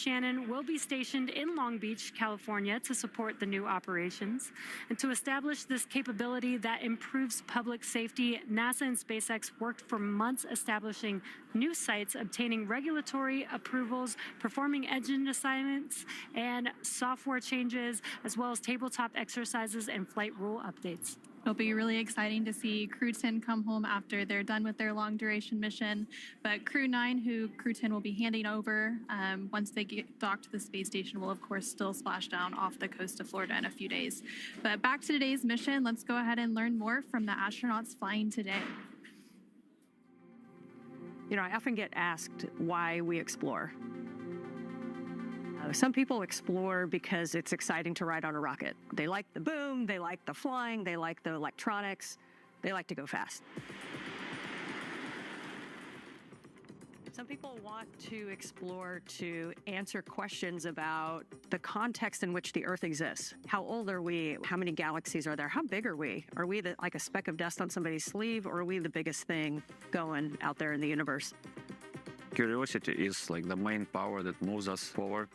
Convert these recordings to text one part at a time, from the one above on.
Shannon will be stationed in Long Beach, California to support the new operations. And to establish this capability that improves public safety, NASA and SpaceX worked for months establishing new sites, obtaining regulatory approvals, performing engine assignments and software changes, as well as tabletop exercises and flight rule updates. It'll be really exciting to see Crew-10 come home after they're done with their long-duration mission. But Crew-9, who Crew-10 will be handing over once they get docked to the space station, will, of course, still splash down off the coast of Florida in a few days. But back to today's mission, let's go ahead and learn more from the astronauts flying today. You know, I often get asked why we explore. Some people explore because it's exciting to ride on a rocket. They like the boom, they like the flying, they like the electronics, they like to go fast. Some people want to explore to answer questions about the context in which the Earth exists. How old are we? How many galaxies are there? How big are we? Are we like a speck of dust on somebody's sleeve, or are we the biggest thing going out there in the universe? Curiosity is like the main power that moves us forward.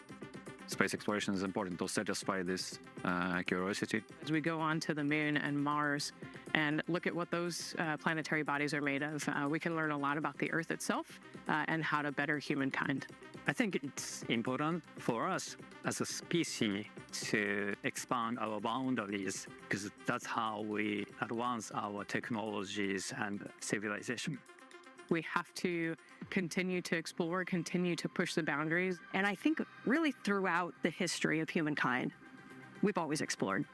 Space exploration is important to satisfy this curiosity. As we go on to the moon and Mars and look at what those planetary bodies are made of, we can learn a lot about the Earth itself and how to better humankind. I think it's important for us as a species to expand our boundaries, because that's how we advance our technologies and civilization. We have to continue to explore, continue to push the boundaries. And I think really throughout the history of humankind, we've always explored.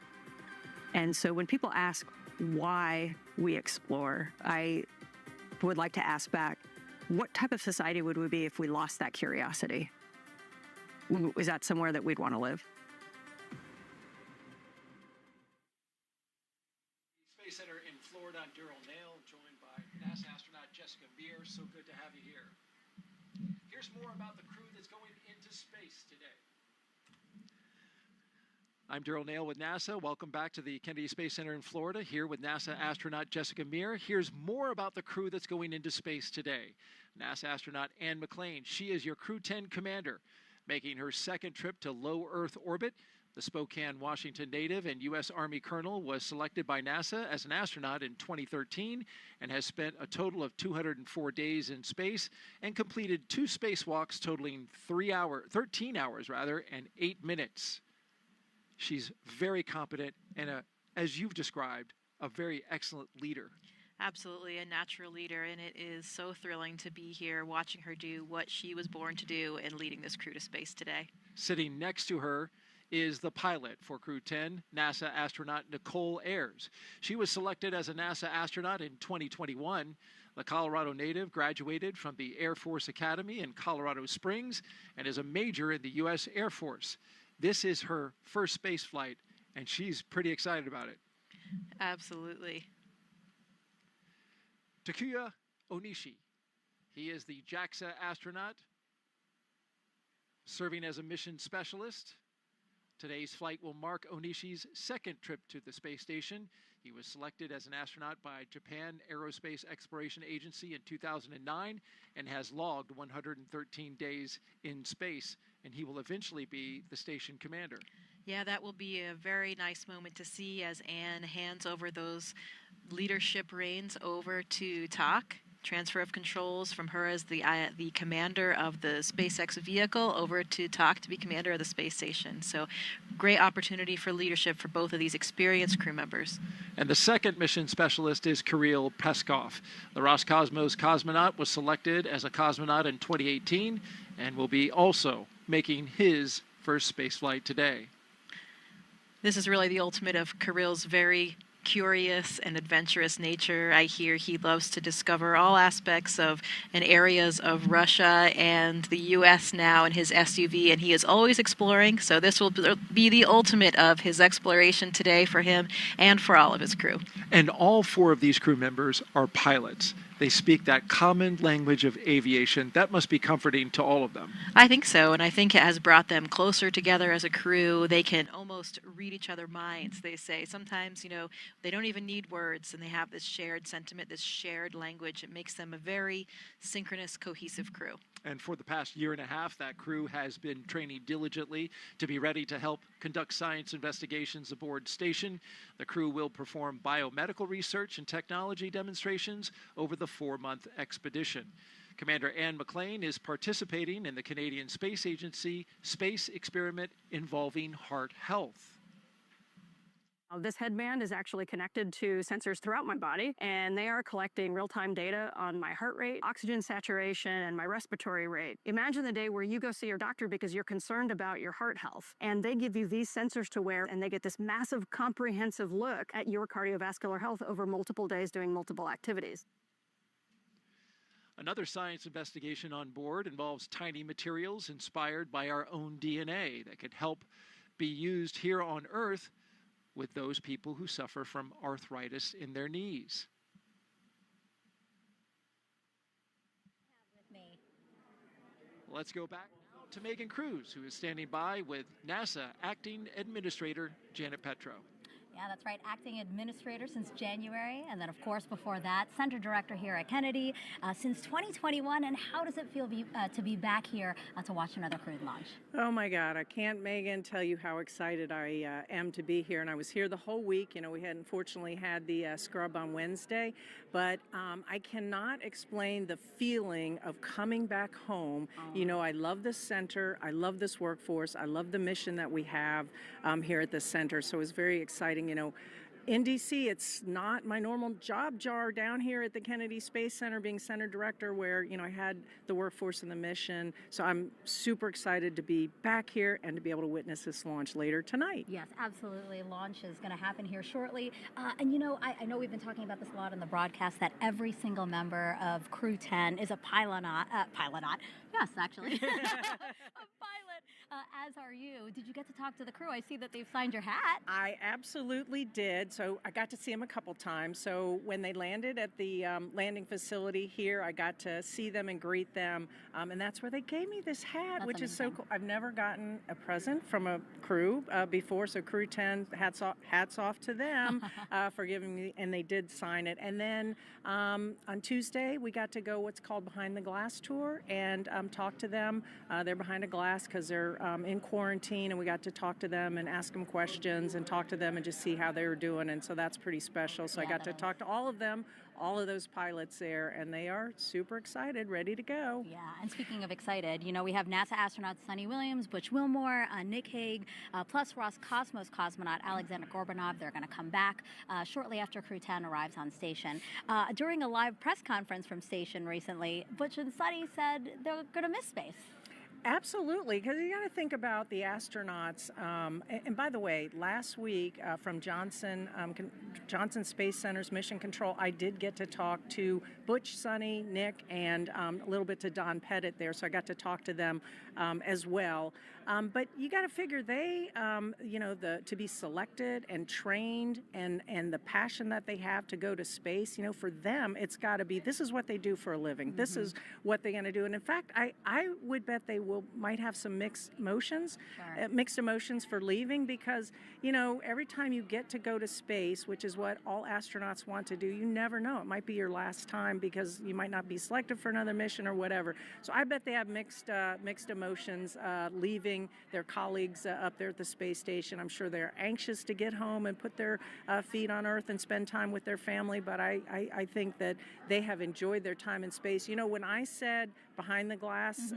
And so when people ask why we explore, I would like to ask back, what type of society would we be if we lost that curiosity? Is that somewhere that we'd want to live? Space Center in Florida, I'm Daryl Nail, joined by NASA astronaut Jessica Meir. So good to have you here. Here's more about the crew that's going into space today. I'm Daryl Nail with NASA. Welcome back to the Kennedy Space Center in Florida, here with NASA astronaut Jessica Meir. Here's more about the crew that's going into space today. NASA astronaut Anne McClain, she is your Crew-10 commander, making her second trip to low Earth orbit. The Spokane, Washington native and U.S. Army colonel was selected by NASA as an astronaut in 2013 and has spent a total of 204 days in space and completed 2 spacewalks totaling 13 hours and 8 minutes. She's very competent and, as you've described, a very excellent leader. Absolutely, a natural leader, and it is so thrilling to be here watching her do what she was born to do and leading this crew to space today. Sitting next to her is the pilot for Crew-10, NASA astronaut Nicole Ayers. She was selected as a NASA astronaut in 2021. The Colorado native graduated from the Air Force Academy in Colorado Springs and is a major in the U.S. Air Force. This is her first space flight, and she's pretty excited about it. Absolutely. Takuya Onishi. He is the JAXA astronaut, serving as a mission specialist. Today's flight will mark Onishi's second trip to the space station. He was selected as an astronaut by Japan Aerospace Exploration Agency in 2009 and has logged 113 days in space, and he will eventually be the station commander. Yeah, that will be a very nice moment to see as Anne hands over those leadership reins over to Tak. Transfer of controls from her as the commander of the SpaceX vehicle over to Tak to be commander of the space station. So great opportunity for leadership for both of these experienced crew members. And the second mission specialist is Kirill Peskov. The Roscosmos cosmonaut was selected as a cosmonaut in 2018 and will be also making his first space flight today. This is really the ultimate of Kirill's very curious and adventurous nature. I hear he loves to discover all aspects of and areas of Russia and the U.S. now in his SUV, and he is always exploring, so this will be the ultimate of his exploration today for him and for all of his crew. And all 4 of these crew members are pilots. they speak that common language of aviation. That must be comforting to all of them. I think so, and I think it has brought them closer together as a crew. They can almost read each other's minds, they say. Sometimes, they don't even need words, and they have this shared sentiment, this shared language. It makes them a very synchronous, cohesive crew. And for the past year and a half, that crew has been training diligently to be ready to help conduct science investigations aboard station. The crew will perform biomedical research and technology demonstrations over the 4-month expedition. Commander Anne McLean is participating in the Canadian Space Agency space experiment involving heart health. This headband is actually connected to sensors throughout my body, and they are collecting real-time data on my heart rate, oxygen saturation, and my respiratory rate. Imagine the day where you go see your doctor because you're concerned about your heart health, and they give you these sensors to wear, and they get this massive, comprehensive look at your cardiovascular health over multiple days doing multiple activities. Another science investigation on board involves tiny materials inspired by our own DNA that could help be used here on Earth with those people who suffer from arthritis in their knees. Let's go back to Megan Cruz, who is standing by with NASA Acting Administrator Janet Petro. Yeah, that's right. Acting administrator since January. And then, of course, before that, center director here at Kennedy since 2021. And how does it feel to be back here to watch another crew launch? Oh, my God. I can't, Megan, tell you how excited I am to be here. And I was here the whole week. We had unfortunately had the scrub on Wednesday. But I cannot explain the feeling of coming back home. I love this center. I love this workforce. I love the mission that we have here at the center. So it was very exciting. In D.C., it's not my normal job jar down here at the Kennedy Space Center being center director where, I had the workforce and the mission. So I'm super excited to be back here and to be able to witness this launch later tonight. Yes, absolutely. Launch is going to happen here shortly. I know we've been talking about this a lot in the broadcast that every single member of Crew-10 is a pilonaut. Yes, actually. A pilot, as are you. Did you get to talk to the crew? I see that they've signed your hat. I absolutely did. So I got to see them a couple times. So when they landed at the landing facility here, I got to see them and greet them. And that's where they gave me this hat, That's which amazing. is so cool. I've never gotten a present from a crew before. So Crew-10, hats off to them for giving me, and they did sign it. And then on Tuesday, we got to go what's called Behind the Glass tour and talk to them. They're behind a glass because they're in quarantine, and we got to talk to them and ask them questions and talk to them and just see how they were doing. And so that's pretty special. So I got to talk to all of them, all of those pilots there, and they are super excited, ready to go. Yeah, and speaking of excited, we have NASA astronauts Sunny Williams, Butch Wilmore, Nick Hague, plus Roscosmos cosmonaut Alexander Gorbanov. They're going to come back shortly after Crew-10 arrives on station. During a live press conference from station recently, Butch and Sunny said they're going to miss space. Absolutely, because you got to think about the astronauts. And by the way, last week from Johnson Space Center's Mission Control, I did get to talk to Butch, Sunny, Nick, and a little bit to Don Pettit there. So I got to talk to them as well. But you got to figure they, to be selected and trained and the passion that they have to go to space, for them, it's got to be, this is what they do for a living. Mm-hmm. This is what they're going to do. And in fact, I would bet they might have some mixed emotions for leaving because, every time you get to go to space, which is what all astronauts want to do, you never know. It might be your last time because you might not be selected for another mission or whatever. So I bet they have mixed emotions leaving their colleagues up there at the space station. I'm sure they're anxious to get home and put their feet on Earth and spend time with their family, but I think that they have enjoyed their time in space. When I said behind the glass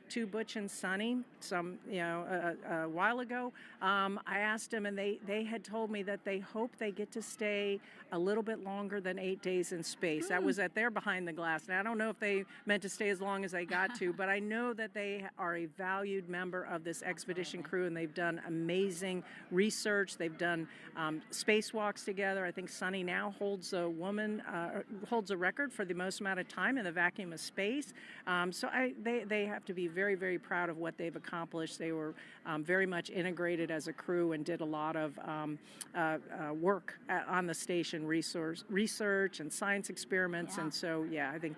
to Butch and Sunny a while ago, I asked them, and they had told me that they hope they get to stay a little bit longer than 8 days in space. That was at their behind the glass. Now, I don't know if they meant to stay as long as they got to, but I know that they are a valued member of this expedition crew, and they've done amazing research. They've done spacewalks together. I think Sunny now holds a record for the most amount of time in the vacuum of space. They have to be very, very proud of what they've accomplished. They were very much integrated as a crew and did a lot of work on the station, research and science experiments. And so, yeah, I think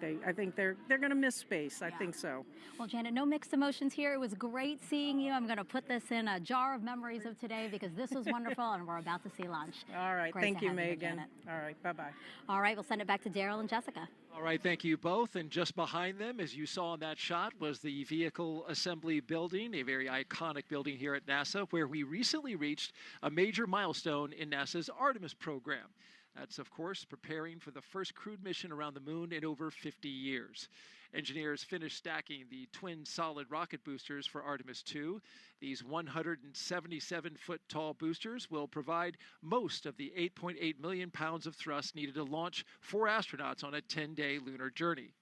they're going to miss space. I think so. Well, Janet, no mixed emotions here. It was great seeing you. I'm going to put this in a jar of memories of today because this was wonderful, and we're about to see launch. All right. Great Thank to you, have Megan. Janet. All right. Bye-bye. All right. We'll send it back to Daryl and Jessica. All right, thank you both. And just behind them, as you saw in that shot, was the Vehicle Assembly Building, a very iconic building here at NASA, where we recently reached a major milestone in NASA's Artemis program. That's, of course, preparing for the first crewed mission around the moon in over 50 years. Engineers finished stacking the twin solid rocket boosters for Artemis 2. These 177-foot tall boosters will provide most of the 8.8 million pounds of thrust needed to launch 4 astronauts on a 10-day lunar journey.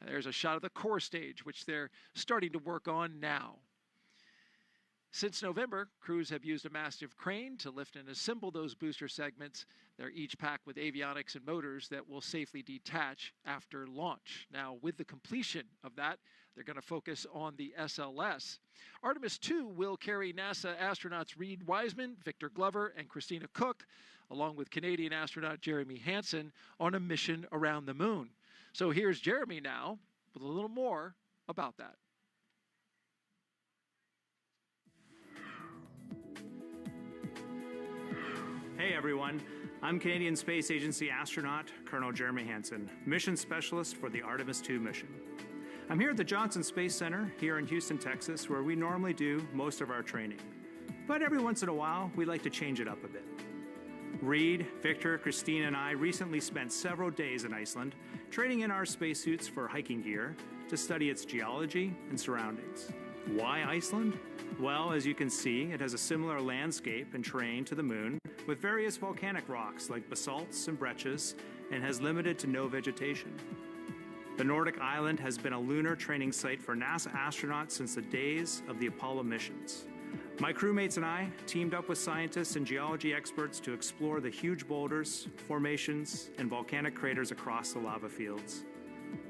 There's a shot of the core stage, which they're starting to work on now. Since November, crews have used a massive crane to lift and assemble those booster segments. They're each packed with avionics and motors that will safely detach after launch. Now, with the completion of that, they're going to focus on the SLS. Artemis 2 will carry NASA astronauts Reed Wiseman, Victor Glover, and Christina Cook, along with Canadian astronaut Jeremy Hansen, on a mission around the moon. So here's Jeremy now with a little more about that. Hey everyone, I'm Canadian Space Agency astronaut Colonel Jeremy Hansen, mission specialist for the Artemis 2 mission. I'm here at the Johnson Space Center here in Houston, Texas, where we normally do most of our training. But every once in a while, we like to change it up a bit. Reed, Victor, Christine, and I recently spent several days in Iceland trading in our spacesuits for hiking gear to study its geology and surroundings. Why Iceland? Well, as you can see, it has a similar landscape and terrain to the moon, with various volcanic rocks like basalts and breccias, and has limited to no vegetation. The Nordic island has been a lunar training site for NASA astronauts since the days of the Apollo missions. My crewmates and I teamed up with scientists and geology experts to explore the huge boulders, formations, and volcanic craters across the lava fields.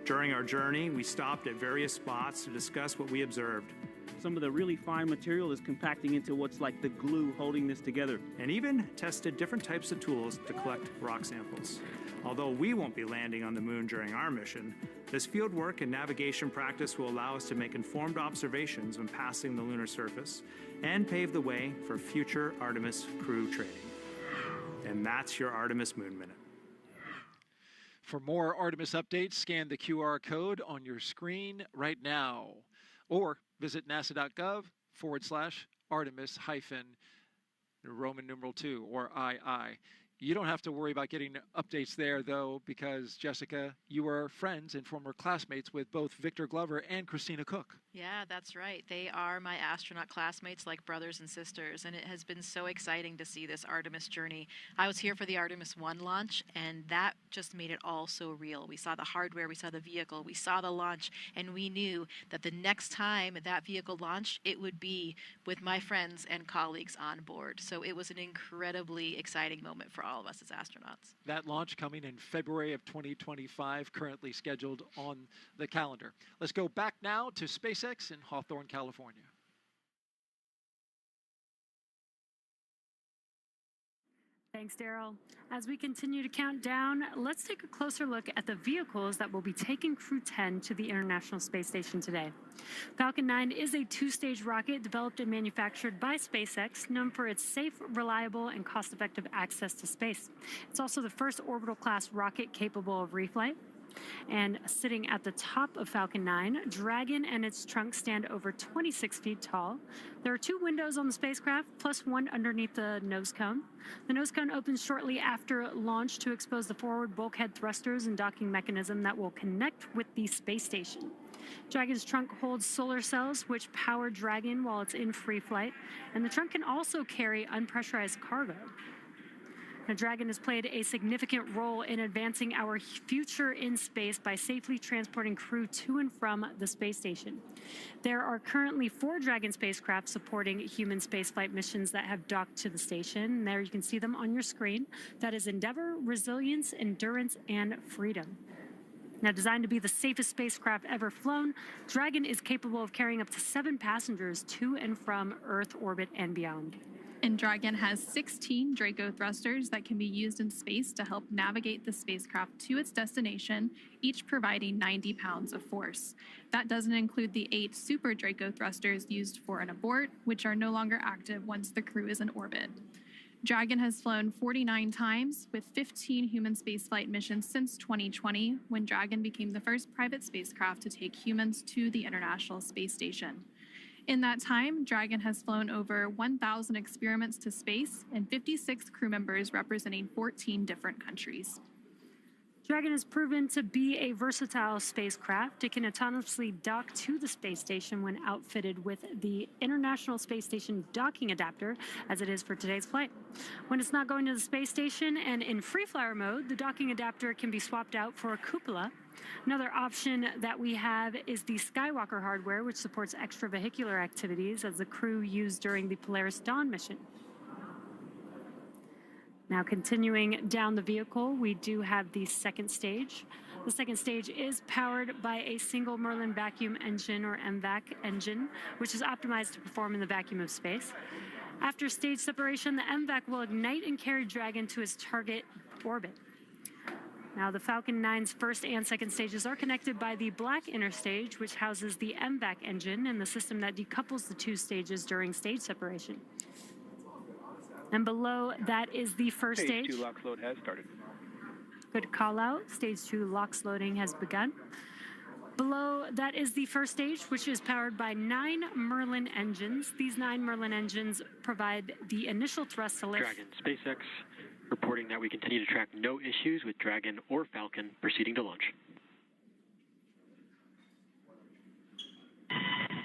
During our journey, we stopped at various spots to discuss what we observed. Some of the really fine material is compacting into what's like the glue holding this together. And even tested different types of tools to collect rock samples. Although we won't be landing on the moon during our mission, this field work and navigation practice will allow us to make informed observations when passing the lunar surface and pave the way for future Artemis crew training. And that's your Artemis Moon Minute. For more Artemis updates, scan the QR code on your screen right now, or visit nasa.gov/Artemis-Roman numeral 2 or II. You don't have to worry about getting updates there, though, because, Jessica, you are friends and former classmates with both Victor Glover and Christina Cook. Yeah, that's right. They are my astronaut classmates, like brothers and sisters, and it has been so exciting to see this Artemis journey. I was here for the Artemis 1 launch, and that just made it all so real. We saw the hardware, we saw the vehicle, we saw the launch, and we knew that the next time that vehicle launched, it would be with my friends and colleagues on board. So it was an incredibly exciting moment for all of us as astronauts. That launch coming in February of 2025, currently scheduled on the calendar. Let's go back now to SpaceX in Hawthorne, California. Thanks, Daryl. As we continue to count down, let's take a closer look at the vehicles that will be taking Crew-10 to the International Space Station today. Falcon 9 is a two-stage rocket developed and manufactured by SpaceX, known for its safe, reliable, and cost-effective access to space. It's also the first orbital-class rocket capable of reflight. And sitting at the top of Falcon 9, Dragon and its trunk stand over 26 feet tall. There are 2 windows on the spacecraft, plus one underneath the nose cone. The nose cone opens shortly after launch to expose the forward bulkhead thrusters and docking mechanism that will connect with the space station. Dragon's trunk holds solar cells, which power Dragon while it's in free flight, and the trunk can also carry unpressurized cargo. Now, Dragon has played a significant role in advancing our future in space by safely transporting crew to and from the space station. There are currently 4 Dragon spacecraft supporting human spaceflight missions that have docked to the station. There you can see them on your screen. That is Endeavour, Resilience, Endurance, and Freedom. Now, designed to be the safest spacecraft ever flown, Dragon is capable of carrying up to 7 passengers to and from Earth orbit and beyond. And Dragon has 16 Draco thrusters that can be used in space to help navigate the spacecraft to its destination, each providing 90 pounds of force. That doesn't include the 8 Super Draco thrusters used for an abort, which are no longer active once the crew is in orbit. Dragon has flown 49 times, with 15 human spaceflight missions since 2020, when Dragon became the first private spacecraft to take humans to the International Space Station. In that time, Dragon has flown over 1,000 experiments to space and 56 crew members representing 14 different countries. Dragon has proven to be a versatile spacecraft. It can autonomously dock to the space station when outfitted with the International Space Station docking adapter, as it is for today's flight. When it's not going to the space station and in free flyer mode, the docking adapter can be swapped out for a cupola. Another option that we have is the Skywalker hardware, which supports extravehicular activities as the crew used during the Polaris Dawn mission. Now, continuing down the vehicle, we do have the second stage. The second stage is powered by a single Merlin vacuum engine, or MVAC engine, which is optimized to perform in the vacuum of space. After stage separation, the MVAC will ignite and carry Dragon to its target orbit. Now, the Falcon 9's first and second stages are connected by the black inner stage, which houses the MVAC engine and the system that decouples the 2 stages during stage separation. And below that is the first stage. Stage 2 LOX load has started. Good call out. Stage 2 LOX loading has begun. Below that is the first stage, which is powered by 9 Merlin engines. These 9 Merlin engines provide the initial thrust to lift. Dragon, SpaceX reporting that we continue to track no issues with Dragon or Falcon proceeding to launch.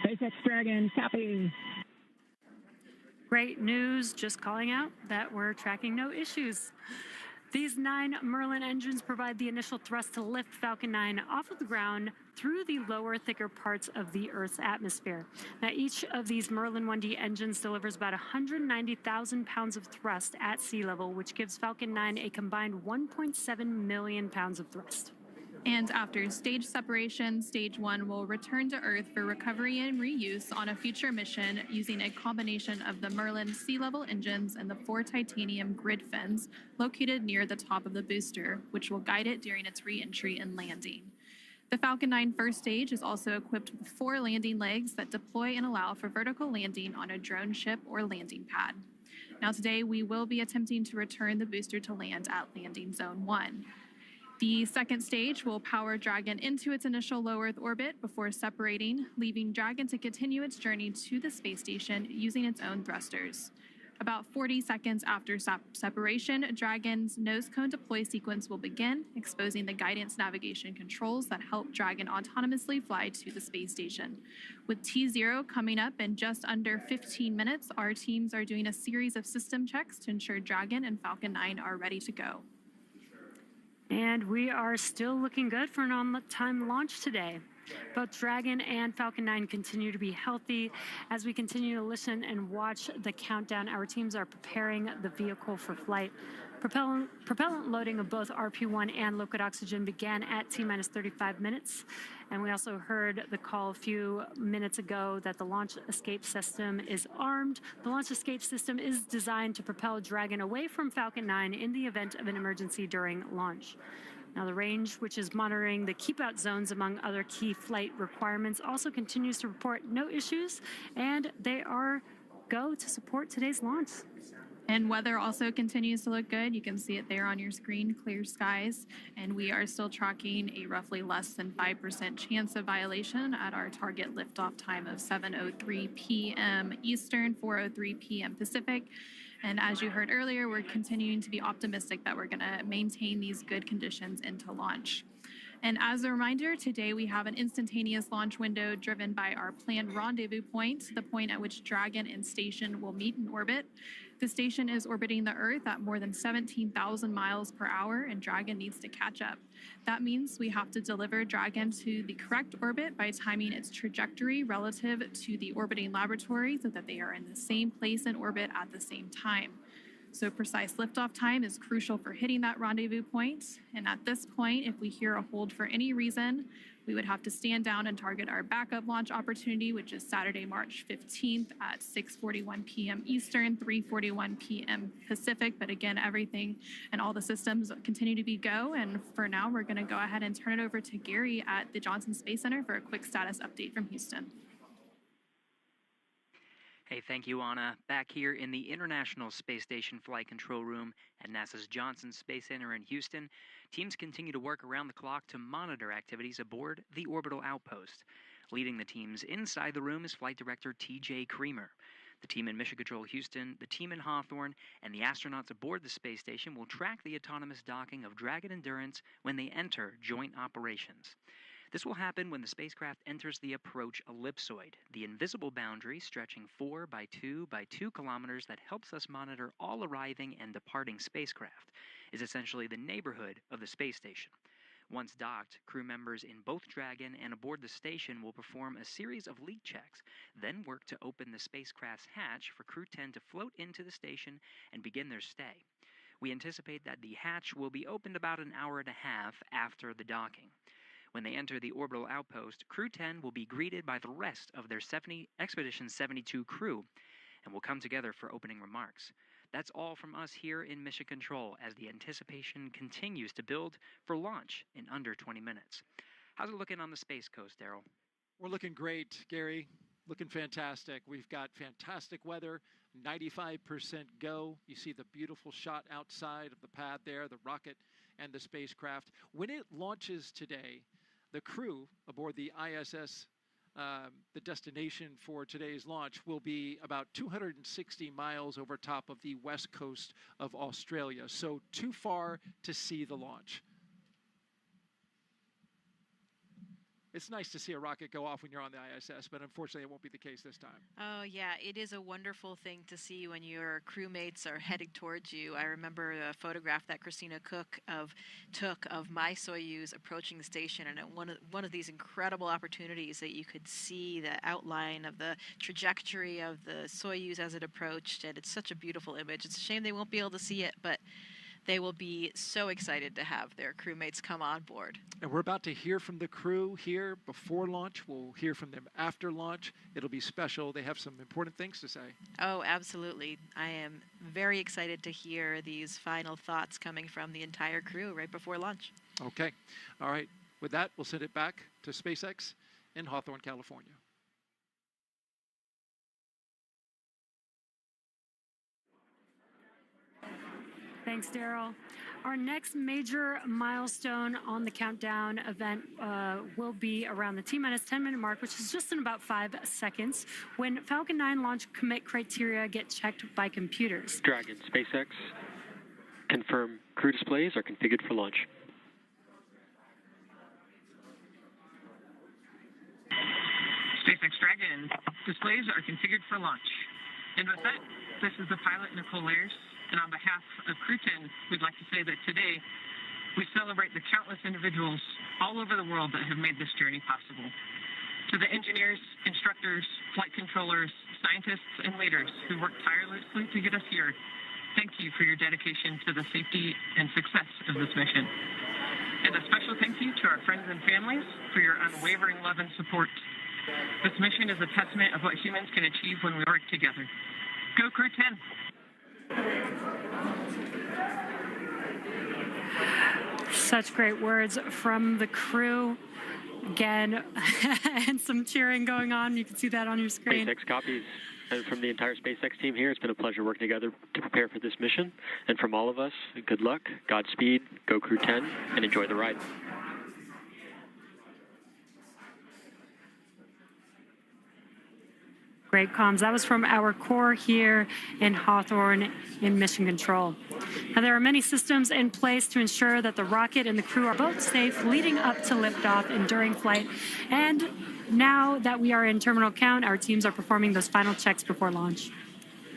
SpaceX Dragon, copy. Great news, just calling out that we're tracking no issues. These 9 Merlin engines provide the initial thrust to lift Falcon 9 off of the ground through the lower, thicker parts of the Earth's atmosphere. Now, each of these Merlin 1D engines delivers about 190,000 pounds of thrust at sea level, which gives Falcon 9 a combined 1.7 million pounds of thrust. And after stage separation, stage 1 will return to Earth for recovery and reuse on a future mission using a combination of the Merlin sea level engines and the 4 titanium grid fins located near the top of the booster, which will guide it during its re-entry and landing. The Falcon 9 first stage is also equipped with 4 landing legs that deploy and allow for vertical landing on a drone ship or landing pad. Now, today we will be attempting to return the booster to land at landing zone 1. The second stage will power Dragon into its initial low Earth orbit before separating, leaving Dragon to continue its journey to the space station using its own thrusters. About 40 seconds after separation, Dragon's nose cone deploy sequence will begin, exposing the guidance navigation controls that help Dragon autonomously fly to the space station. With T0 coming up in just under 15 minutes, our teams are doing a series of system checks to ensure Dragon and Falcon 9 are ready to go. And we are still looking good for an on-time launch today. Both Dragon and Falcon 9 continue to be healthy. As we continue to listen and watch the countdown, our teams are preparing the vehicle for flight. Propellant loading of both RP-1 and liquid oxygen began at T-minus 35 minutes. And we also heard the call a few minutes ago that the launch escape system is armed. The launch escape system is designed to propel Dragon away from Falcon 9 in the event of an emergency during launch. Now, the range, which is monitoring the keep-out zones among other key flight requirements, also continues to report no issues, and they are go to support today's launch. And weather also continues to look good. You can see it there on your screen, clear skies. And we are still tracking a roughly less than 5% chance of violation at our target liftoff time of 7:03 p.m. Eastern, 4:03 p.m. Pacific. And as you heard earlier, we're continuing to be optimistic that we're going to maintain these good conditions into launch. And as a reminder, today we have an instantaneous launch window driven by our planned rendezvous point, the point at which Dragon and station will meet in orbit. The station is orbiting the Earth at more than 17,000 miles per hour, and Dragon needs to catch up. That means we have to deliver Dragon to the correct orbit by timing its trajectory relative to the orbiting laboratory so that they are in the same place in orbit at the same time. So precise liftoff time is crucial for hitting that rendezvous point. And at this point, if we hear a hold for any reason, we would have to stand down and target our backup launch opportunity, which is Saturday, March 15th at 6:41 p.m. Eastern, 3:41 p.m. Pacific. But again, everything and all the systems continue to be go. And for now, we're going to go ahead and turn it over to Gary at the Johnson Space Center for a quick status update from Houston. Hey, thank you, Anna. Back here in the International Space Station Flight Control Room at NASA's Johnson Space Center in Houston, teams continue to work around the clock to monitor activities aboard the orbital outpost. Leading the teams inside the room is Flight Director T.J. Creamer. The team in Mission Control Houston, the team in Hawthorne, and the astronauts aboard the space station will track the autonomous docking of Dragon Endurance when they enter joint operations. This will happen when the spacecraft enters the approach ellipsoid, the invisible boundary stretching 4 by 2 by 2 kilometers that helps us monitor all arriving and departing spacecraft, is essentially the neighborhood of the space station. Once docked, crew members in both Dragon and aboard the station will perform a series of leak checks, then work to open the spacecraft's hatch for Crew-10 to float into the station and begin their stay. We anticipate that the hatch will be opened about an hour and a half after the docking. When they enter the orbital outpost, Crew-10 will be greeted by the rest of their Expedition 72 crew and will come together for opening remarks. That's all from us here in Mission Control as the anticipation continues to build for launch in under 20 minutes. How's it looking on the Space Coast, Daryl? We're looking great, Gary. Looking fantastic. We've got fantastic weather, 95% go. You see the beautiful shot outside of the pad there, the rocket and the spacecraft. When it launches today, the crew aboard the ISS, the destination for today's launch, will be about 260 miles over top of the west coast of Australia. So too far to see the launch. It's nice to see a rocket go off when you're on the ISS, but unfortunately it won't be the case this time. Oh, yeah, it is a wonderful thing to see when your crewmates are heading towards you. I remember a photograph that Christina Cook took of my Soyuz approaching the station, and one of these incredible opportunities that you could see the outline of the trajectory of the Soyuz as it approached, and it's such a beautiful image. It's a shame they won't be able to see it, but they will be so excited to have their crewmates come on board. And we're about to hear from the crew here before launch. We'll hear from them after launch. It'll be special. They have some important things to say. Oh, absolutely. I am very excited to hear these final thoughts coming from the entire crew right before launch. Okay. All right. With that, we'll send it back to SpaceX in Hawthorne, California. Thanks, Daryl. Our next major milestone on the countdown event will be around the T-minus 10-minute mark, which is just in about 5 seconds, when Falcon 9 launch commit criteria get checked by computers. Dragon, SpaceX, confirm crew displays are configured for launch. SpaceX Dragon, displays are configured for launch. And with that, this is the pilot, Nicole Ayers. And on behalf of Crew-10, we'd like to say that today we celebrate the countless individuals all over the world that have made this journey possible. To the engineers, instructors, flight controllers, scientists, and leaders who worked tirelessly to get us here, thank you for your dedication to the safety and success of this mission. And a special thank you to our friends and families for your unwavering love and support. This mission is a testament of what humans can achieve when we work together. Go Crew-10! Such great words from the crew. Again, and some cheering going on. You can see that on your screen. SpaceX copies. And from the entire SpaceX team here, it's been a pleasure working together to prepare for this mission. And from all of us, good luck, Godspeed, go Crew-10, and enjoy the ride. Great comms. That was from our core here in Hawthorne in Mission Control. Now, there are many systems in place to ensure that the rocket and the crew are both safe leading up to liftoff and during flight. And now that we are in terminal count, our teams are performing those final checks before launch.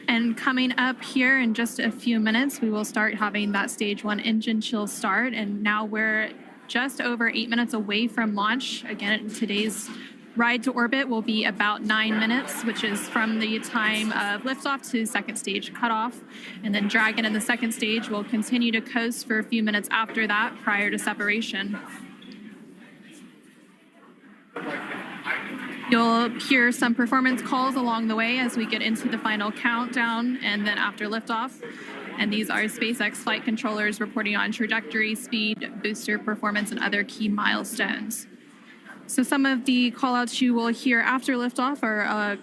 And coming up here in just a few minutes, we will start having that stage 1 engine chill start. And now we're just over 8 minutes away from launch. Again, today's Ride to orbit will be about 9 minutes, which is from the time of liftoff to second stage cutoff. And then Dragon in the second stage will continue to coast for a few minutes after that prior to separation. You'll hear some performance calls along the way as we get into the final countdown and then after liftoff. And these are SpaceX flight controllers reporting on trajectory, speed, booster performance, and other key milestones. So some of the callouts you will hear after liftoff are a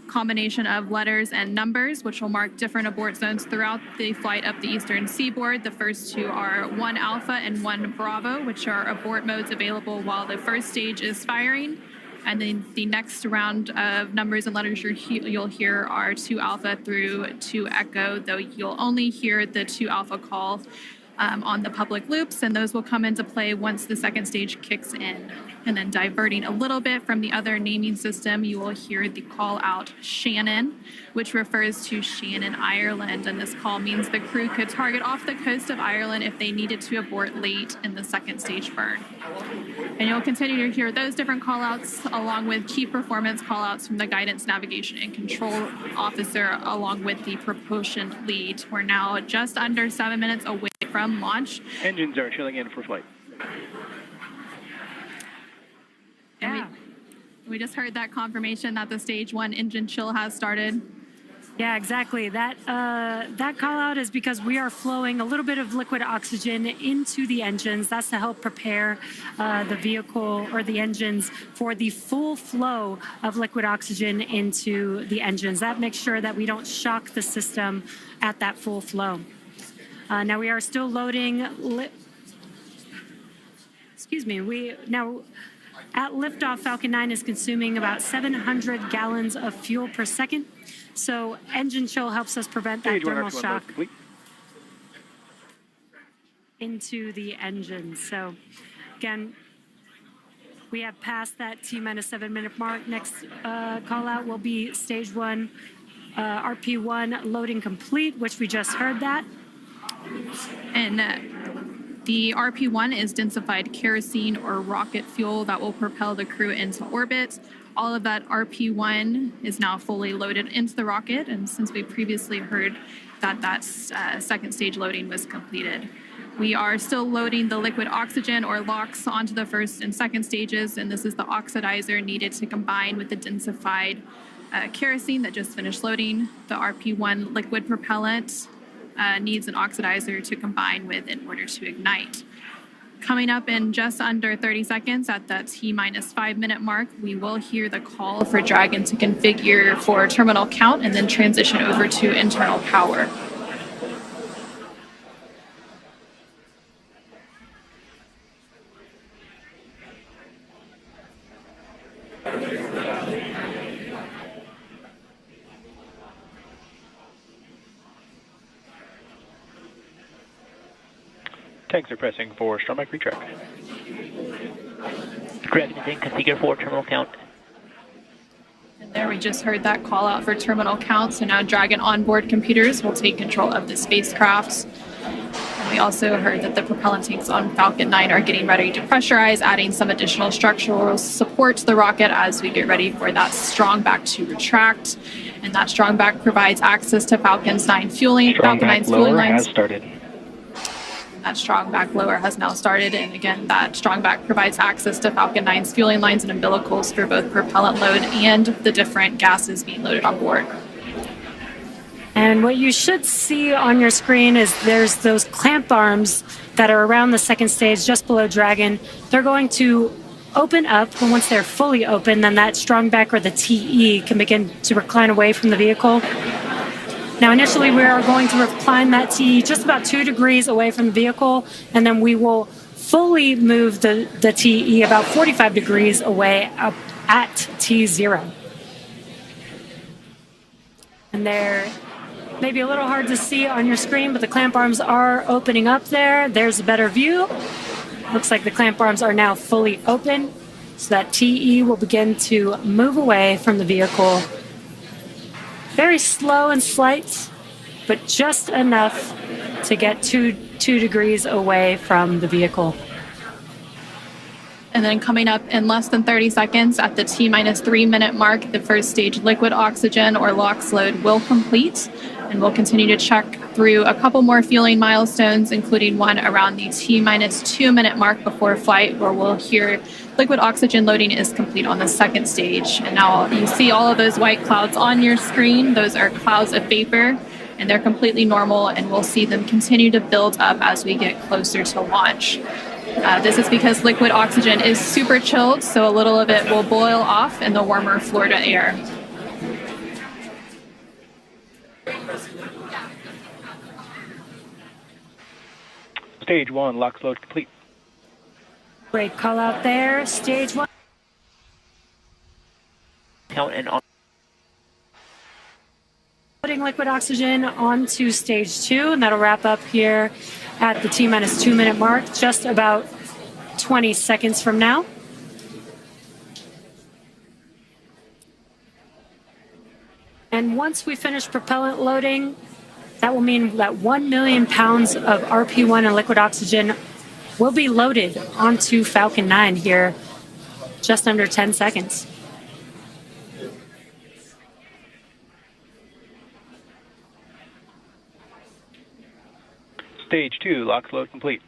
combination of letters and numbers, which will mark different abort zones throughout the flight up the eastern seaboard. The first two are 1 Alpha and 1 Bravo, which are abort modes available while the first stage is firing. And then the next round of numbers and letters you'll hear are 2 Alpha through 2 Echo, though you'll only hear the 2 Alpha call on the public loops, and those will come into play once the second stage kicks in. And then diverting a little bit from the other naming system, you will hear the call out Shannon, which refers to Shannon, Ireland. And this call means the crew could target off the coast of Ireland if they needed to abort late in the second stage burn. And you'll continue to hear those different callouts along with key performance callouts from the guidance, navigation, and control officer along with the propulsion lead. We're now just under 7 minutes away from launch. Engines are chilling in for flight. And we just heard that confirmation that the stage 1 engine chill has started. Yeah, exactly. That call out is because we are flowing a little bit of liquid oxygen into the engines. That's to help prepare the vehicle or the engines for the full flow of liquid oxygen into the engines. That makes sure that we don't shock the system at that full flow. Now we are still loading. At liftoff, Falcon 9 is consuming about 700 gallons of fuel per second. So engine chill helps us prevent that thermal shock into the engine. So again, we have passed that T-minus 7 minute mark. Next call out will be stage 1, RP1 loading complete, which we just heard that. And the RP1 is densified kerosene or rocket fuel that will propel the crew into orbit. All of that RP1 is now fully loaded into the rocket, and since we previously heard that second stage loading was completed. We are still loading the liquid oxygen or LOX onto the first and second stages, and this is the oxidizer needed to combine with the densified kerosene that just finished loading. The RP1 liquid propellant needs an oxidizer to combine with in order to ignite. Coming up in just under 30 seconds at that T-minus 5 minute mark, we will hear the call for Dragon to configure for terminal count and then transition over to internal power. Tanks are pressing for strong mic retract. Dragon is in configure for terminal count. And there we just heard that call out for terminal count. So now Dragon onboard computers will take control of the spacecraft. And we also heard that the propellant tanks on Falcon 9 are getting ready to pressurize, adding some additional structural support to the rocket as we get ready for that strong back to retract. And that strong back provides access to Falcon 9's fueling lines. Has started. That strong back lower has now started, and again, that strong back provides access to Falcon 9's fueling lines and umbilicals for both propellant load and the different gases being loaded on board. And what you should see on your screen is there's those clamp arms that are around the second stage just below Dragon. They're going to open up, and once they're fully open, then that strong back or the TE can begin to recline away from the vehicle. Now, initially, we are going to recline that TE just about 2 degrees away from the vehicle, and then we will fully move the TE about 45 degrees away up at T0. And they're maybe a little hard to see on your screen, but the clamp arms are opening up there. There's a better view. Looks like the clamp arms are now fully open, so that TE will begin to move away from the vehicle. Very slow and slight, but just enough to get 2 degrees away from the vehicle. And then coming up in less than 30 seconds at the T-minus 3-minute mark, the first stage liquid oxygen or LOX load will complete. And we'll continue to check through a couple more fueling milestones, including one around the T-minus 2-minute mark before flight, where we'll hear liquid oxygen loading is complete on the second stage. And now you see all of those white clouds on your screen. Those are clouds of vapor, and they're completely normal, and we'll see them continue to build up as we get closer to launch. This is because liquid oxygen is super chilled, so a little of it will boil off in the warmer Florida air. Stage 1, LOX load complete. Great call out there. Stage 1. Count and on. Putting liquid oxygen onto stage 2, and that'll wrap up here at the T-minus 2-minute mark, just about 20 seconds from now. And once we finish propellant loading, that will mean that 1 million pounds of RP1 and liquid oxygen will be loaded onto Falcon 9 here, just under 10 seconds. Stage 2, LOX load complete.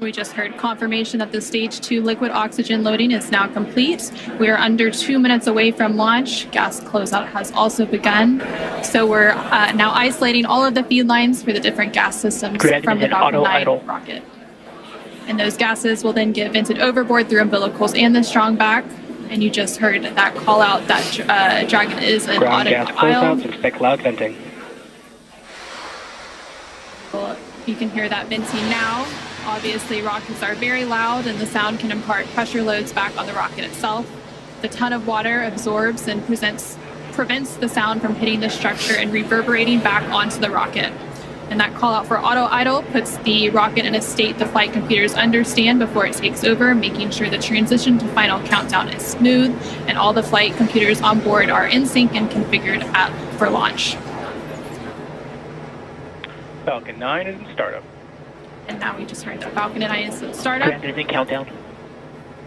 We just heard confirmation that the stage 2 liquid oxygen loading is now complete. We are under 2 minutes away from launch. Gas closeout has also begun. So we're now isolating all of the feed lines for the different gas systems from the Falcon 9 rocket. And those gases will then get vented overboard through umbilicals and the strong back. And you just heard that call out that Dragon is an Ground auto gas aisle. closeouts, expect loud venting. You can hear that venting now. Obviously, rockets are very loud, and the sound can impart pressure loads back on the rocket itself. The ton of water absorbs and prevents the sound from hitting the structure and reverberating back onto the rocket. And that call out for auto idle puts the rocket in a state the flight computers understand before it takes over, making sure the transition to final countdown is smooth and all the flight computers on board are in sync and configured for launch. Falcon 9 is in startup. And now we just heard that Falcon 9 is in startup. In countdown.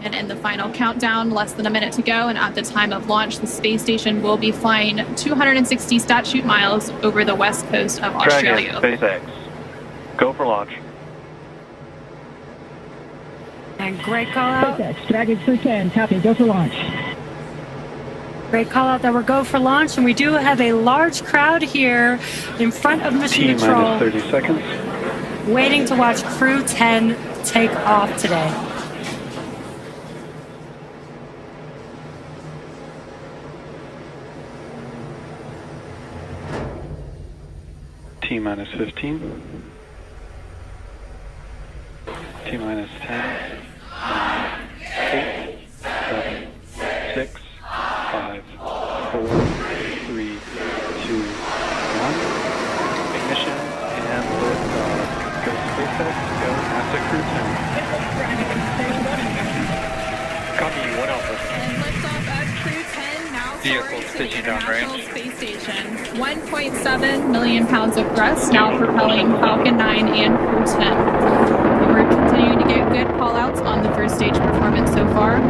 And in the final countdown, less than a minute to go, and at the time of launch, the space station will be flying 260 statute miles over the west coast of Australia. Dragon, SpaceX. Go for launch. And great call out. SpaceX, Dragon Crew-10, copy, go for launch. Great call out that we're go for launch, and we do have a large crowd here in front of Mission Control. T-minus 30 seconds. Waiting to watch Crew-10 take off today. T-minus 15. T-minus 10. 8, 7, 6, 5, 4, 3, 2, 1. Ignition and liftoff. Go SpaceX, go NASA Crew-10. Copy, 1 Alpha. And liftoff at Crew-10, now soaring to the International Space Station. 1.7 million pounds of thrust now propelling Falcon 9 and Crew-10. And we're continuing to get good call-outs on the first stage performance so far.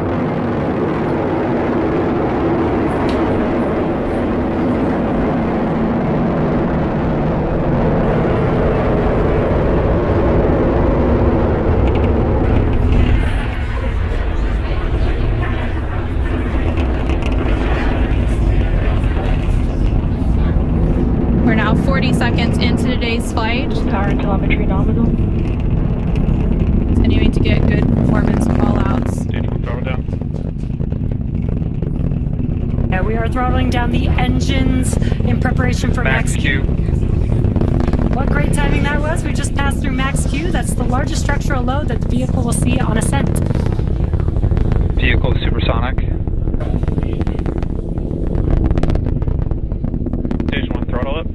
We're now 40 seconds into today's flight. Power and telemetry nominal. Continuing to get good performance call-outs. Throttle down. Yeah, we are throttling down the engines in preparation for Max Q. What great timing that was. We just passed through Max Q. That's the largest structural load that the vehicle will see on ascent. Vehicle supersonic. Stage 1, throttle up.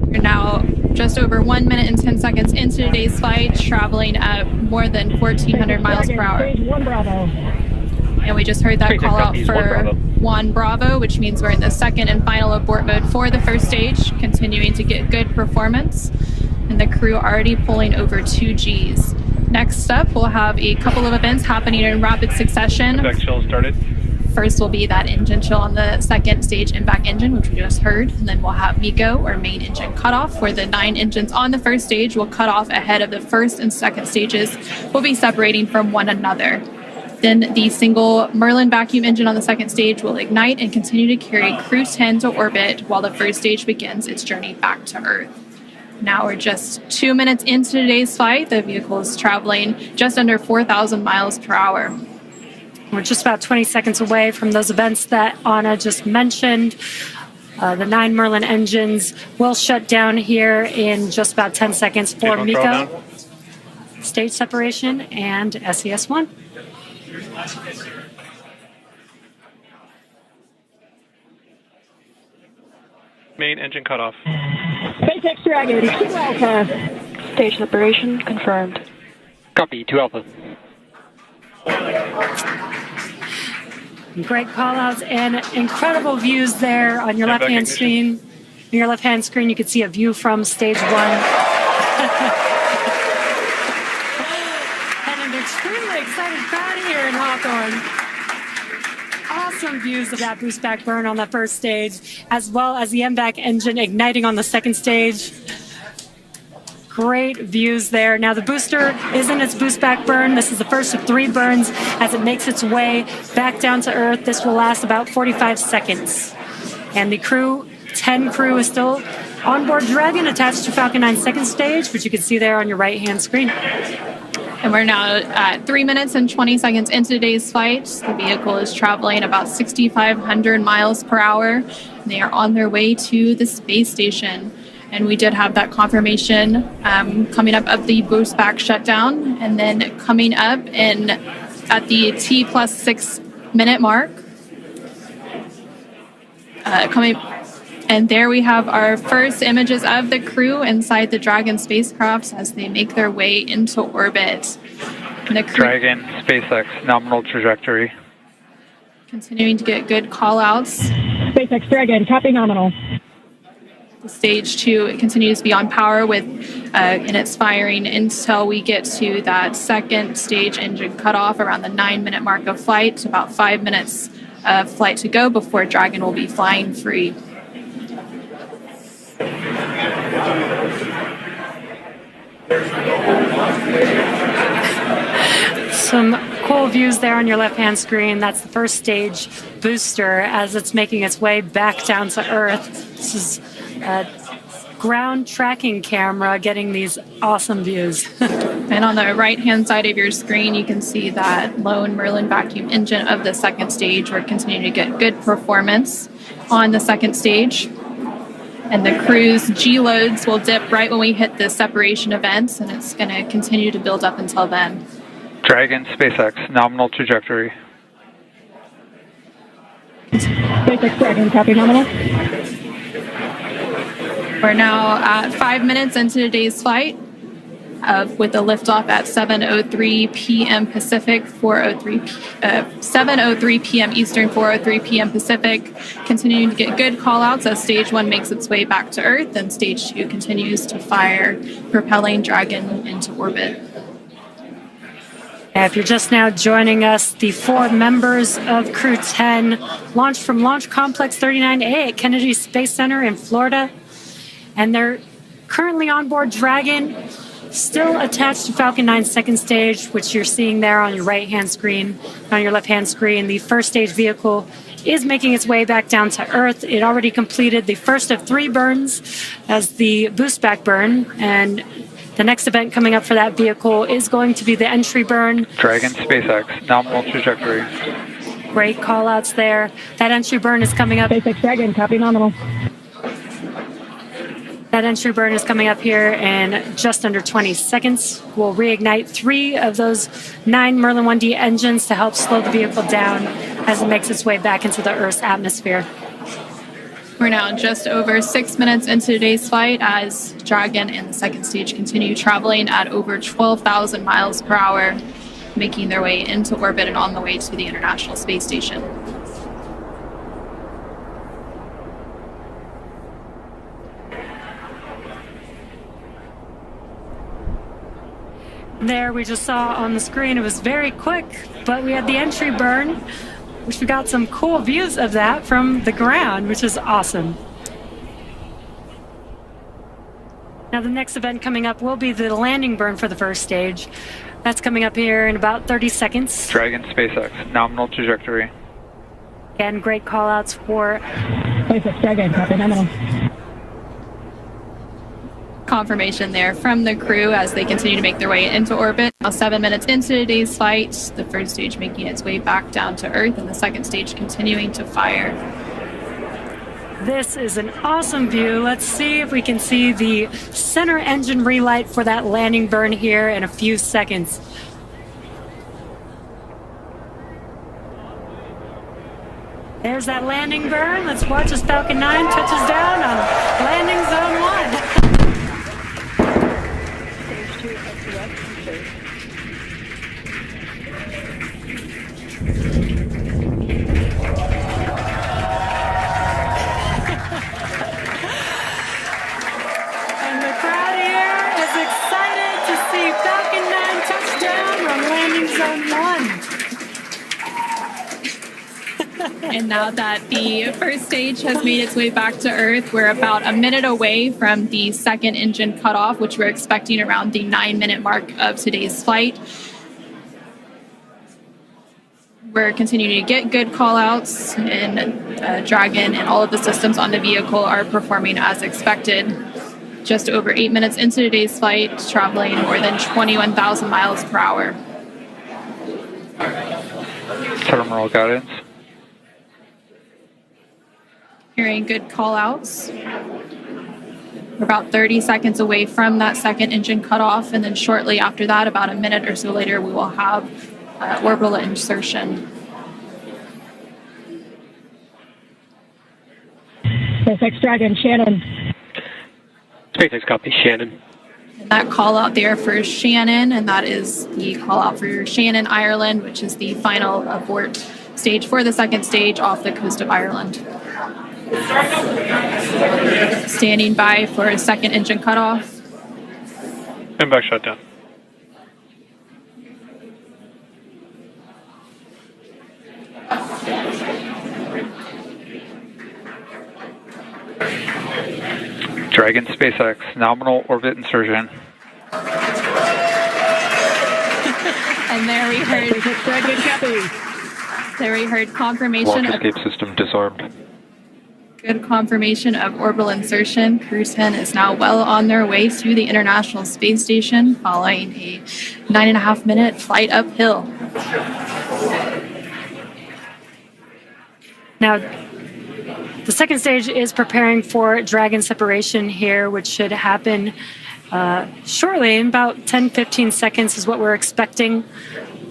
We're now just over 1 minute and 10 seconds into today's flight, traveling at more than 1,400 miles per hour. Stage 1 Bravo. And we just heard that call out for 1 Bravo, which means we're in the second and final abort mode for the first stage, continuing to get good performance. And the crew already pulling over 2 Gs. Next up, we'll have a couple of events happening in rapid succession. Back chill started. First will be that engine chill on the second stage impact engine, which we just heard. And then we'll have MECO, or main engine cutoff, where the 9 engines on the first stage will cut off ahead of the first and second stages will be separating from one another. Then the single Merlin vacuum engine on the second stage will ignite and continue to carry Crew-10 to orbit while the first stage begins its journey back to Earth. Now we're just 2 minutes into today's flight. The vehicle is traveling just under 4,000 miles per hour. We're just about 20 seconds away from those events that Anna just mentioned. The 9 Merlin engines will shut down here in just about 10 seconds for MECO, stage separation, and SES-1. Main engine cutoff. SpaceX Dragon, 2 Alpha. Stage separation confirmed. Copy, 2 Alpha. Great call-outs and incredible views there on your left-hand screen. On your left-hand screen, you can see a view from stage 1. And an extremely excited crowd here in Hawthorne. Awesome views of that boost back burn on the first stage, as well as the MVAC engine igniting on the second stage. Great views there. Now the booster is in its boost back burn. This is the first of 3 burns as it makes its way back down to Earth. This will last about 45 seconds. And the Crew-10 crew is still on board Dragon, attached to Falcon 9 second stage, which you can see there on your right-hand screen. And we're now at 3 minutes and 20 seconds into today's flight. The vehicle is traveling about 6,500 miles per hour. They are on their way to the space station. And we did have that confirmation coming up of the boost back shutdown. And then coming up at the T plus 6 minute mark. And there we have our first images of the crew inside the Dragon spacecraft as they make their way into orbit. And the crew Dragon, SpaceX, nominal trajectory. continuing to get good call-outs. SpaceX Dragon, copy nominal. The stage 2 continues to be on power with in its firing until we get to that second stage engine cutoff around the 9-minute mark of flight. About 5 minutes of flight to go before Dragon will be flying free. Some cool views there on your left-hand screen. That's the first stage booster as it's making its way back down to Earth. This is a ground tracking camera getting these awesome views. And on the right-hand side of your screen, you can see that lone Merlin vacuum engine of the second stage. We're continuing to get good performance on the second stage. And the crew's G-loads will dip right when we hit the separation event, and it's going to continue to build up until then. Dragon, SpaceX, nominal trajectory. SpaceX Dragon, copy nominal. We're now at 5 minutes into today's flight with a liftoff at 7:03 p.m. Pacific, 7:03 p.m. Eastern, 4:03 p.m. Pacific. Continuing to get good call-outs as Stage 1 makes its way back to Earth, and Stage 2 continues to fire, propelling Dragon into orbit. If you're just now joining us, the 4 members of Crew-10 launched from Launch Complex 39A at Kennedy Space Center in Florida. And they're currently on board Dragon, still attached to Falcon 9 second stage, which you're seeing there on your right-hand screen. On your left-hand screen, the first stage vehicle is making its way back down to Earth. It already completed the first of 3 burns as the boost back burn, and the next event coming up for that vehicle is going to be the entry burn. Dragon, SpaceX, nominal trajectory. Great call-outs there. That entry burn is coming up. SpaceX Dragon, copy nominal. That entry burn is coming up here in just under 20 seconds. We'll reignite 3 of those 9 Merlin 1D engines to help slow the vehicle down as it makes its way back into the Earth's atmosphere. We're now just over 6 minutes into today's flight as Dragon and the second stage continue traveling at over 12,000 miles per hour, making their way into orbit and on the way to the International Space Station. There, we just saw on the screen, it was very quick, but we had the entry burn, which we got some cool views of that from the ground, which is awesome. Now, the next event coming up will be the landing burn for the first stage. That's coming up here in about 30 seconds. Dragon SpaceX, nominal trajectory. Again, great call outs for SpaceX Dragon, copy nominal. Confirmation there from the crew as they continue to make their way into orbit. Now 7 minutes into today's flight, the first stage making its way back down to Earth and the second stage continuing to fire. This is an awesome view. Let's see if we can see the center engine relight for that landing burn here in a few seconds. There's that landing burn. Let's watch as Falcon 9 touches down on landing zone 1. And the crowd here is excited to see Falcon 9 touch down on landing zone 1. And now that the first stage has made its way back to Earth, we're about a minute away from the second engine cutoff, which we're expecting around the 9-minute mark of today's flight. We're continuing to get good call-outs, and Dragon and all of the systems on the vehicle are performing as expected. Just over 8 minutes into today's flight, traveling more than 21,000 miles per hour. Terminal guidance. Hearing good call-outs. We're about 30 seconds away from that second engine cutoff, and then shortly after that, about a minute or so later, we will have orbital insertion. SpaceX Dragon, Shannon. SpaceX copy, Shannon. And that call out there for Shannon, and that is the call out for Shannon, Ireland, which is the final abort stage for the second stage off the coast of Ireland. Standing by for a second engine cutoff. And back shutdown. Dragon SpaceX, nominal orbit insertion. And there we heard confirmation Launch of escape system disarmed. good confirmation of orbital insertion. Crew-10 is now well on their way to the International Space Station following a 9.5-minute flight uphill. Now, the second stage is preparing for Dragon separation here, which should happen shortly, in about 10-15 seconds is what we're expecting.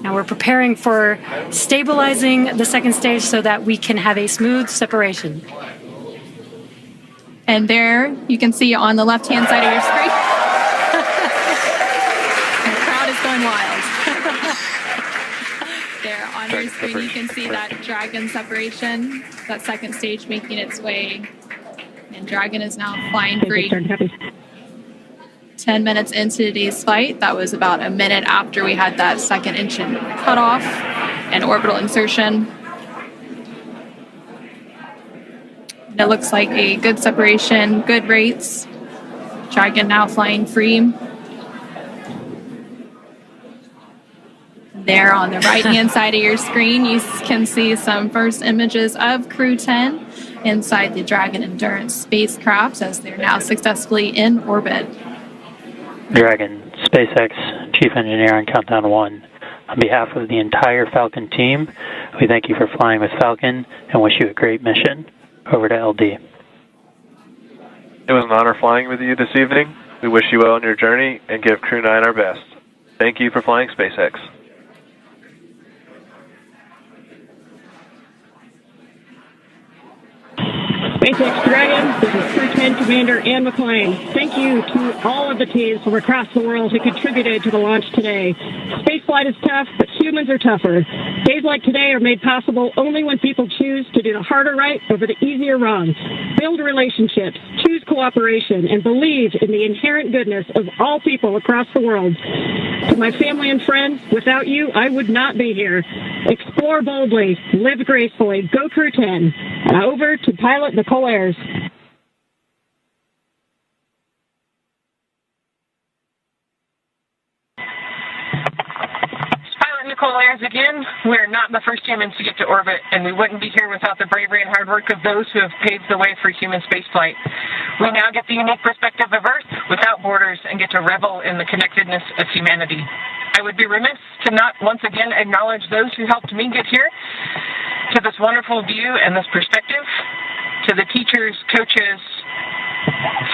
Now we're preparing for stabilizing the second stage so that we can have a smooth separation. And there you can see on the left-hand side of your screen, the crowd is going wild. There on your screen you can see that Dragon separation, that second stage making its way, and Dragon is now flying free. 10 minutes into today's flight, that was about a minute after we had that second engine cutoff and orbital insertion. And it looks like a good separation, good rates. Dragon now flying free. There on the right-hand side of your screen, you can see some first images of Crew-10 inside the Dragon Endurance spacecraft as they're now successfully in orbit. Dragon, SpaceX, Chief Engineer on Countdown 1. On behalf of the entire Falcon team, we thank you for flying with Falcon and wish you a great mission. Over to LD. It was an honor flying with you this evening. We wish you well on your journey and give Crew 9 our best. Thank you for flying SpaceX. SpaceX Dragon, this is Crew-10 Commander Ann McLean. Thank you to all of the teams from across the world who contributed to the launch today. SpaceX Spaceflight is tough, but humans are tougher. Days like today are made possible only when people choose to do the harder right over the easier wrong. Build relationships, choose cooperation, and believe in the inherent goodness of all people across the world. To my family and friends, without you, I would not be here. Explore boldly, live gracefully, go Crew-10. And over to pilot Nicole Ayers. Nicole Ayers again. We're not the first humans to get to orbit, and we wouldn't be here without the bravery and hard work of those who have paved the way for human spaceflight. We now get the unique perspective of Earth without borders and get to revel in the connectedness of humanity. I would be remiss to not once again acknowledge those who helped me get here to this wonderful view and this perspective, to the teachers, coaches,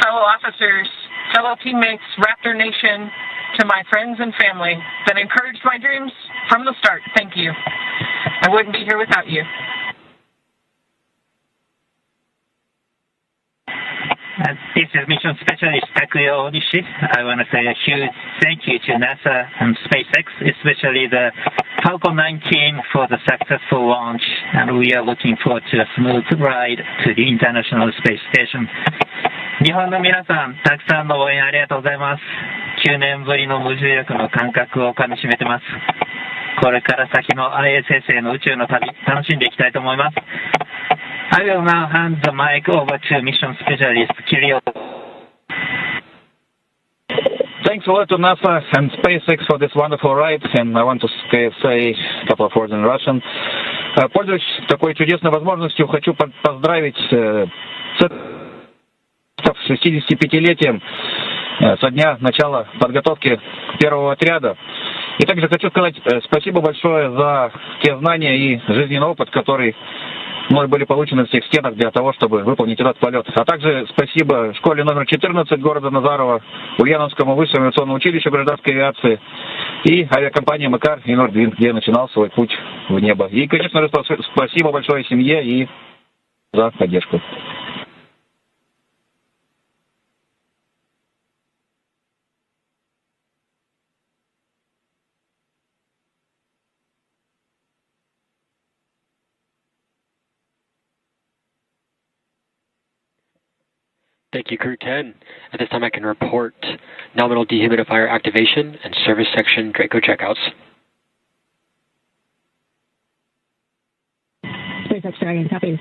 fellow officers, fellow teammates, Raptor Nation, to my friends and family that encouraged my dreams from the start. Thank you. I wouldn't be here without you. This is Mission Specialist Takuya Onishi. I want to say a huge thank you to NASA and SpaceX, especially the Falcon 9 team for the successful launch, and we are looking forward to a smooth ride to the International Space Station. 日本の皆さん、たくさんの応援ありがとうございます。9年ぶりの無重力の感覚をかみしめてます。これから先の ISS への宇宙の旅、楽しんでいきたいと思います。I will now hand the mic over to Mission Specialist Kirill. Thanks a lot to NASA and SpaceX for this wonderful ride, and I want to say a couple of words in Russian. Пользуясь такой чудесной возможностью, хочу поздравить с 65-летием со дня начала подготовки первого отряда. И также хочу сказать спасибо большое за те знания и жизненный опыт, который мной были получены в всех стенах для того, чтобы выполнить этот полет. А также спасибо школе номер 14 города Назарова, Ульяновскому высшему авиационному училищу гражданской авиации и авиакомпании Макар и Нордвин, где я начинал свой путь в небо. И, конечно же, спасибо большое семье и за поддержку. Thank you, Crew-10. At this time, I can report nominal dehumidifier activation and service section Draco checkouts. SpaceX Dragon, copy.